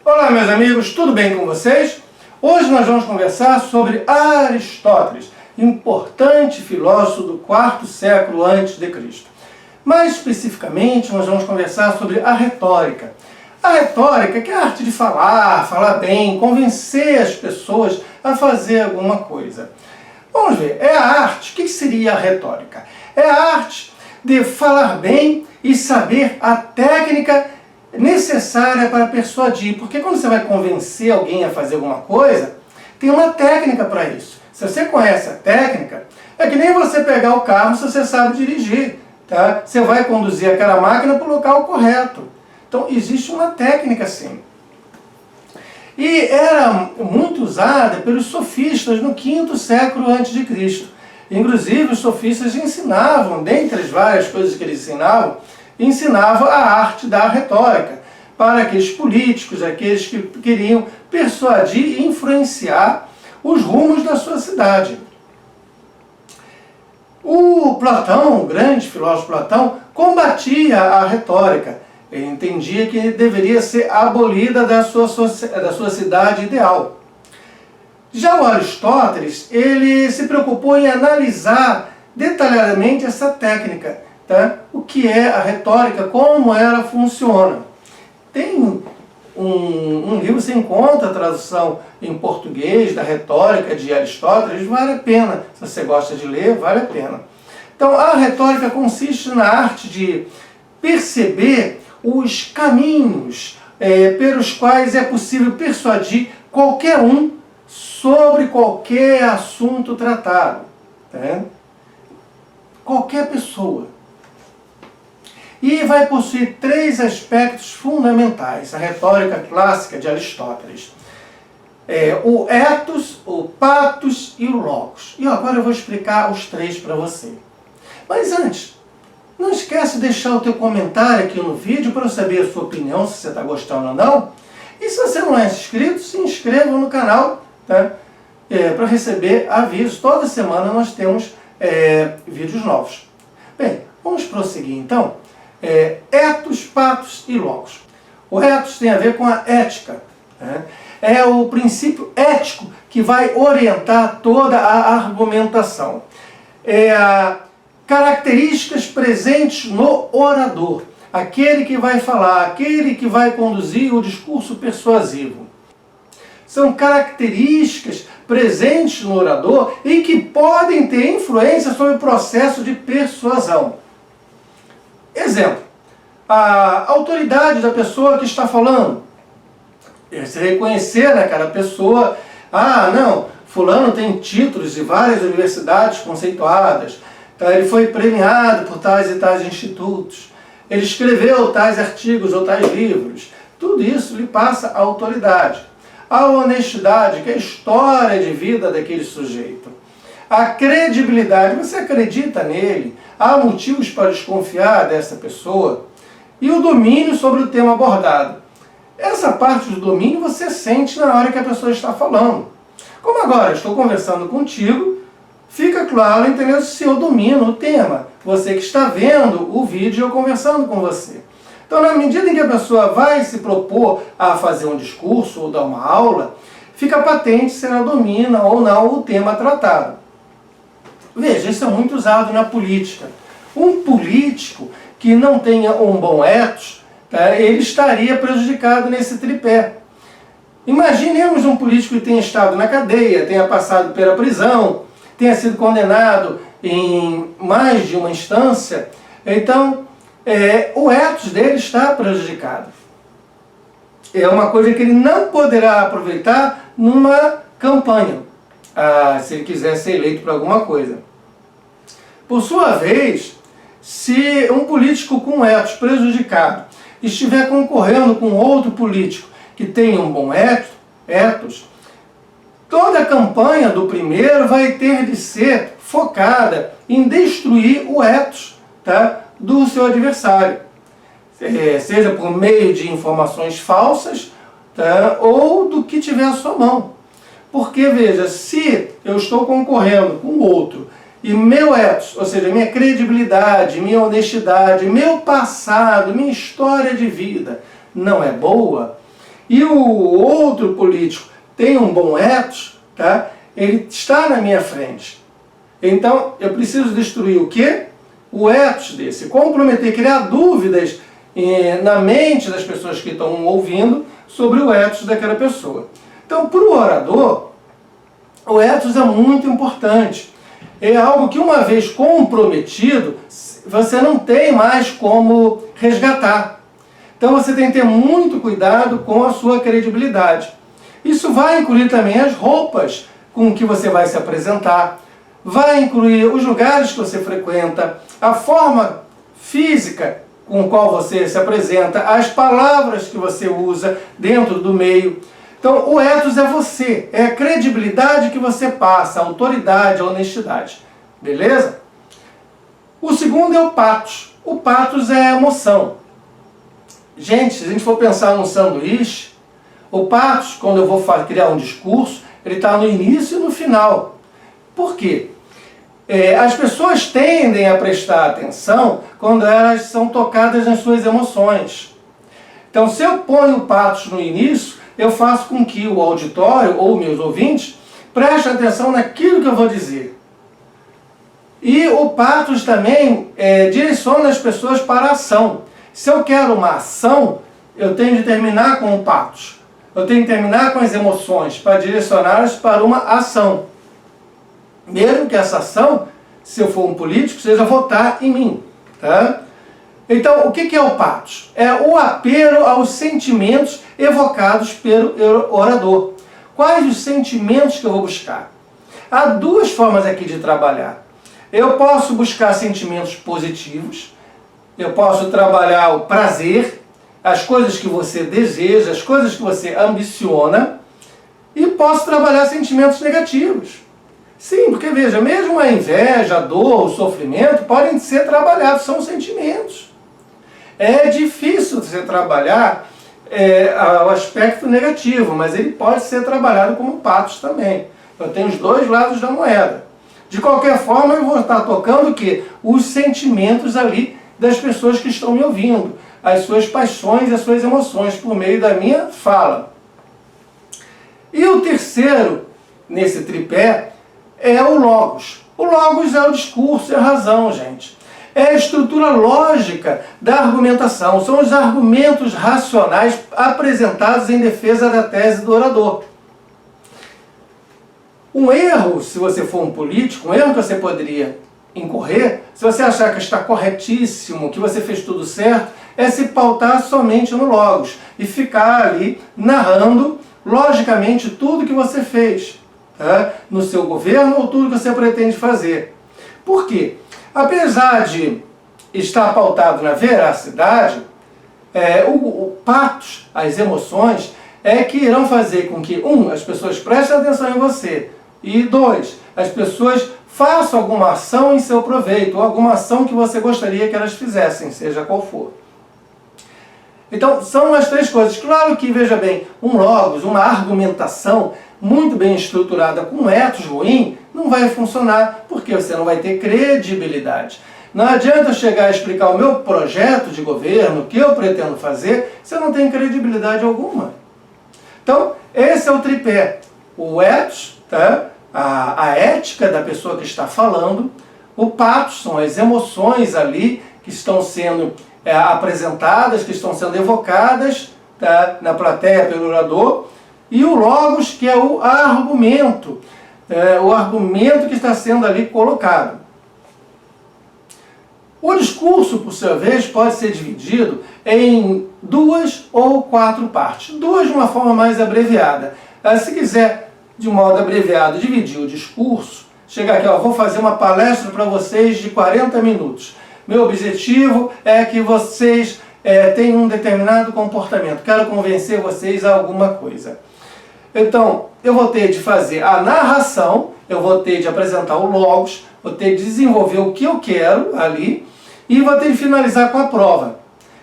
Olá, meus amigos, tudo bem com vocês? Hoje nós vamos conversar sobre Aristóteles, importante filósofo do quarto século a.C. Mais especificamente, nós vamos conversar sobre a retórica. A retórica, que é a arte de falar bem, convencer as pessoas a fazer alguma coisa. Vamos ver, é a arte. O que seria a retórica? É a arte de falar bem e saber a técnica necessária para persuadir. Porque quando você vai convencer alguém a fazer alguma coisa, tem uma técnica para isso. Se você conhece a técnica, é que nem você pegar o carro se você sabe dirigir. Tá? Você vai conduzir aquela máquina para o local correto. Então existe uma técnica sim. E era muito usada pelos sofistas no quinto século a.C. Inclusive os sofistas ensinavam, dentre as várias coisas que eles ensinavam a arte da retórica para aqueles políticos, aqueles que queriam persuadir e influenciar os rumos da sua cidade. O Platão, o grande filósofo Platão, combatia a retórica. Ele entendia que deveria ser abolida da sua cidade ideal. Já o Aristóteles, ele se preocupou em analisar detalhadamente essa técnica, tá? O que é a retórica, como ela funciona. Tem um livro, você encontra a tradução em português da retórica de Aristóteles, vale a pena. Se você gosta de ler, vale a pena. Então, a retórica consiste na arte de perceber os caminhos pelos quais é possível persuadir qualquer um sobre qualquer assunto tratado. Tá? Qualquer pessoa. E vai possuir três aspectos fundamentais, a retórica clássica de Aristóteles. O ethos, o pathos e o logos. E agora eu vou explicar os três para você. Mas antes, não esquece de deixar o teu comentário aqui no vídeo para eu saber a sua opinião, se você está gostando ou não. E se você não é inscrito, se inscreva no canal, tá? Para receber avisos. Toda semana nós temos vídeos novos. Bem, vamos prosseguir então. Ethos, pathos e logos. O ethos tem a ver com a ética. Né? É o princípio ético que vai orientar toda a argumentação. Características presentes no orador. Aquele que vai falar, aquele que vai conduzir o discurso persuasivo. São características presentes no orador e que podem ter influência sobre o processo de persuasão. Exemplo, a autoridade da pessoa que está falando. Você reconhecer naquela pessoa, não, fulano tem títulos de várias universidades conceituadas, tá? Ele foi premiado por tais e tais institutos, ele escreveu tais artigos ou tais livros. Tudo isso lhe passa a autoridade. A honestidade, que é a história de vida daquele sujeito. A credibilidade, você acredita nele, há motivos para desconfiar dessa pessoa. E o domínio sobre o tema abordado. Essa parte do domínio você sente na hora que a pessoa está falando. Como agora estou conversando contigo, fica claro, entendeu, se eu domino o tema. Você que está vendo o vídeo eu conversando com você. Então, na medida em que a pessoa vai se propor a fazer um discurso ou dar uma aula, fica patente se ela domina ou não o tema tratado. Veja, isso é muito usado na política. Um político que não tenha um bom ethos, tá, ele estaria prejudicado nesse tripé. Imaginemos um político que tenha estado na cadeia, tenha passado pela prisão, tenha sido condenado em mais de uma instância, então o ethos dele está prejudicado. É uma coisa que ele não poderá aproveitar numa campanha, se ele quiser ser eleito por alguma coisa. Por sua vez, se um político com ethos prejudicado estiver concorrendo com outro político que tenha um bom ethos, toda a campanha do primeiro vai ter de ser focada em destruir o ethos, tá, do seu adversário. Seja por meio de informações falsas, tá, ou do que tiver à sua mão. Porque, veja, se eu estou concorrendo com outro e meu ethos, ou seja, minha credibilidade, minha honestidade, meu passado, minha história de vida não é boa, e o outro político tem um bom ethos, tá? Ele está na minha frente. Então, eu preciso destruir o quê? O ethos desse, comprometer, criar dúvidas na mente das pessoas que estão ouvindo sobre o ethos daquela pessoa. Então, para o orador, o ethos é muito importante. É algo que, uma vez comprometido, você não tem mais como resgatar. Então você tem que ter muito cuidado com a sua credibilidade. Isso vai incluir também as roupas com que você vai se apresentar, vai incluir os lugares que você frequenta, a forma física com a qual você se apresenta, as palavras que você usa dentro do meio. Então o ethos é você, é a credibilidade que você passa, a autoridade, a honestidade. Beleza? O segundo é o pathos. O pathos é a emoção. Gente, se a gente for pensar num sanduíche, o pathos, quando eu vou criar um discurso, ele está no início e no final. Por quê? As pessoas tendem a prestar atenção quando elas são tocadas nas suas emoções. Então, se eu ponho o pathos no início, eu faço com que o auditório ou meus ouvintes prestem atenção naquilo que eu vou dizer. E o pathos também direciona as pessoas para a ação. Se eu quero uma ação, eu tenho de terminar com o pathos. Eu tenho que terminar com as emoções para direcioná-las para uma ação. Mesmo que essa ação, se eu for um político, seja votar em mim. Tá? Então, o que é o pathos? É o apelo aos sentimentos evocados pelo orador. Quais os sentimentos que eu vou buscar? Há duas formas aqui de trabalhar. Eu posso buscar sentimentos positivos, eu posso trabalhar o prazer, as coisas que você deseja, as coisas que você ambiciona, e posso trabalhar sentimentos negativos. Sim, porque veja, mesmo a inveja, a dor, o sofrimento podem ser trabalhados, são sentimentos. É difícil você trabalhar o aspecto negativo, mas ele pode ser trabalhado como pathos também. Eu tenho os dois lados da moeda. De qualquer forma, eu vou estar tocando o quê? Os sentimentos ali das pessoas que estão me ouvindo, as suas paixões e as suas emoções por meio da minha fala. E o terceiro, nesse tripé, é o logos. O logos é o discurso e a razão, gente. É a estrutura lógica da argumentação. São os argumentos racionais apresentados em defesa da tese do orador. Um erro, se você for um político, um erro que você poderia incorrer, se você achar que está corretíssimo, que você fez tudo certo, é se pautar somente no logos e ficar ali narrando logicamente tudo que você fez, tá? No seu governo ou tudo que você pretende fazer. Por quê? Apesar de estar pautado na veracidade, o pathos, as emoções, que irão fazer com que, as pessoas prestem atenção em você, e 2, as pessoas façam alguma ação em seu proveito, ou alguma ação que você gostaria que elas fizessem, seja qual for. Então, são as três coisas. Claro que, veja bem, um logos, uma argumentação muito bem estruturada com um ethos ruim, não vai funcionar, porque você não vai ter credibilidade. Não adianta chegar a explicar o meu projeto de governo, o que eu pretendo fazer, você não tem credibilidade alguma. Então, esse é o tripé. O ethos, tá? A ética da pessoa que está falando, o pathos são as emoções ali que estão sendo apresentadas, que estão sendo evocadas, tá? Na plateia pelo orador, e o logos, que é o argumento que está sendo ali colocado. O discurso, por sua vez, pode ser dividido em 2 ou 4 partes. 2 de uma forma mais abreviada. Se quiser, de modo abreviado, dividir o discurso, chegar aqui, vou fazer uma palestra para vocês de 40 minutos. Meu objetivo é que vocês tenham um determinado comportamento. Quero convencer vocês a alguma coisa. Então, eu vou ter de fazer a narração, eu vou ter de apresentar o logos, vou ter de desenvolver o que eu quero ali, e vou ter de finalizar com a prova.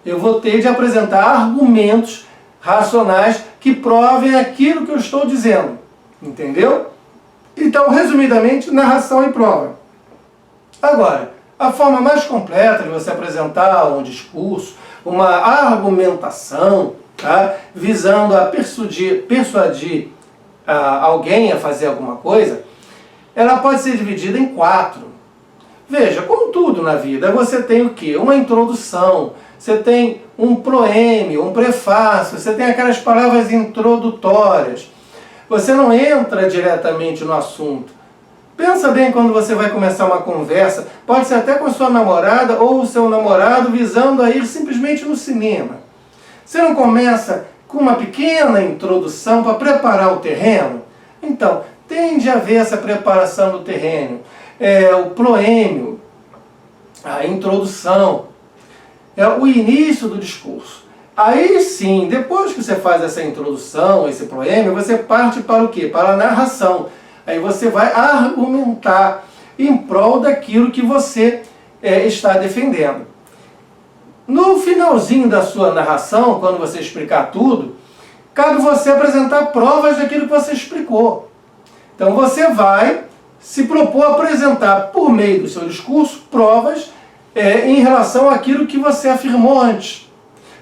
Eu vou ter de apresentar argumentos racionais que provem aquilo que eu estou dizendo. Entendeu? Então, resumidamente, narração e prova. Agora, a forma mais completa de você apresentar um discurso, uma argumentação, tá? Visando a persuadir alguém a fazer alguma coisa, ela pode ser dividida em 4. Veja, como tudo na vida, você tem o quê? Uma introdução, você tem um proêmio, um prefácio, você tem aquelas palavras introdutórias. Você não entra diretamente no assunto. Pensa bem quando você vai começar uma conversa, pode ser até com a sua namorada ou o seu namorado, visando a ir simplesmente no cinema. Você não começa com uma pequena introdução para preparar o terreno? Então, tende a haver essa preparação do terreno. O proêmio, a introdução, o início do discurso. Aí sim, depois que você faz essa introdução, esse proêmio, você parte para o quê? Para a narração. Aí você vai argumentar em prol daquilo que você está defendendo. No finalzinho da sua narração, quando você explicar tudo, cabe você apresentar provas daquilo que você explicou. Então você vai se propor a apresentar, por meio do seu discurso, provas em relação àquilo que você afirmou antes.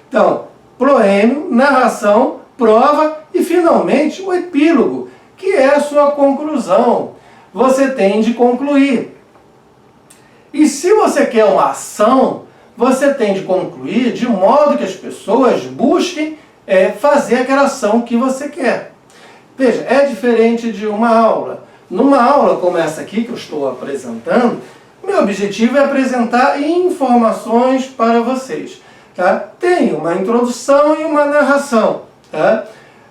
Então, proêmio, narração, prova e, finalmente, o epílogo, que é a sua conclusão. Você tem de concluir. E se você quer uma ação, você tem de concluir de modo que as pessoas busquem fazer aquela ação que você quer. Veja, é diferente de uma aula. Numa aula como essa aqui que eu estou apresentando, meu objetivo é apresentar informações para vocês. Tá? Tem uma introdução e uma narração. Tá?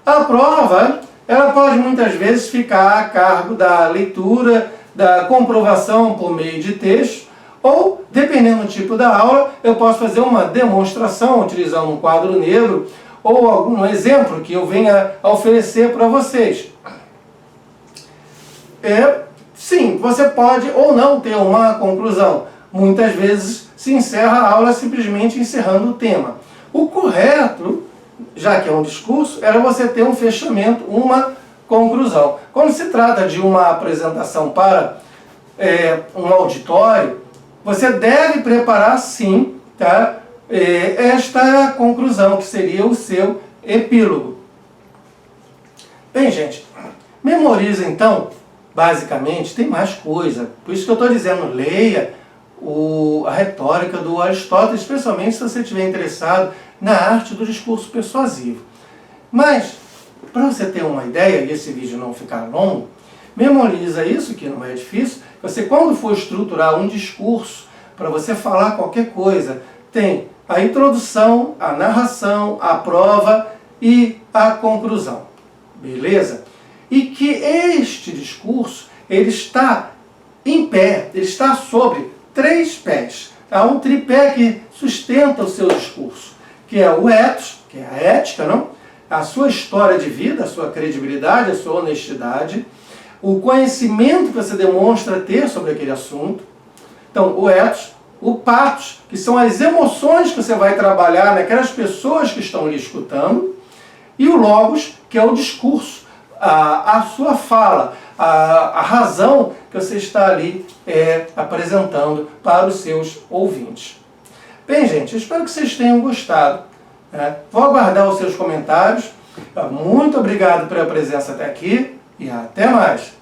A prova, ela pode muitas vezes ficar a cargo da leitura, da comprovação por meio de texto, ou, dependendo do tipo da aula, eu posso fazer uma demonstração utilizando um quadro negro ou algum exemplo que eu venha a oferecer para vocês. Sim, você pode ou não ter uma conclusão. Muitas vezes se encerra a aula simplesmente encerrando o tema. O correto, já que é um discurso, era você ter um fechamento, uma conclusão. Quando se trata de uma apresentação para um auditório, você deve preparar sim, tá, esta conclusão, que seria o seu epílogo. Bem, gente, memoriza então, basicamente, tem mais coisa. Por isso que eu estou dizendo, leia a retórica do Aristóteles, especialmente se você estiver interessado na arte do discurso persuasivo. Mas, para você ter uma ideia, e esse vídeo não ficar longo, memoriza isso, que não é difícil. Você, quando for estruturar um discurso, para você falar qualquer coisa, tem a introdução, a narração, a prova e a conclusão. Beleza? E que este discurso, ele está em pé, ele está sobre 3 pés. Há um tripé que sustenta o seu discurso, que é o ethos, que é a ética, não? A sua história de vida, a sua credibilidade, a sua honestidade, o conhecimento que você demonstra ter sobre aquele assunto. Então, o ethos, o pathos, que são as emoções que você vai trabalhar naquelas pessoas que estão lhe escutando, e o logos, que é o discurso, a sua fala, a razão que você está ali apresentando para os seus ouvintes. Bem, gente, eu espero que vocês tenham gostado. Vou aguardar os seus comentários. Muito obrigado pela presença até aqui e até mais.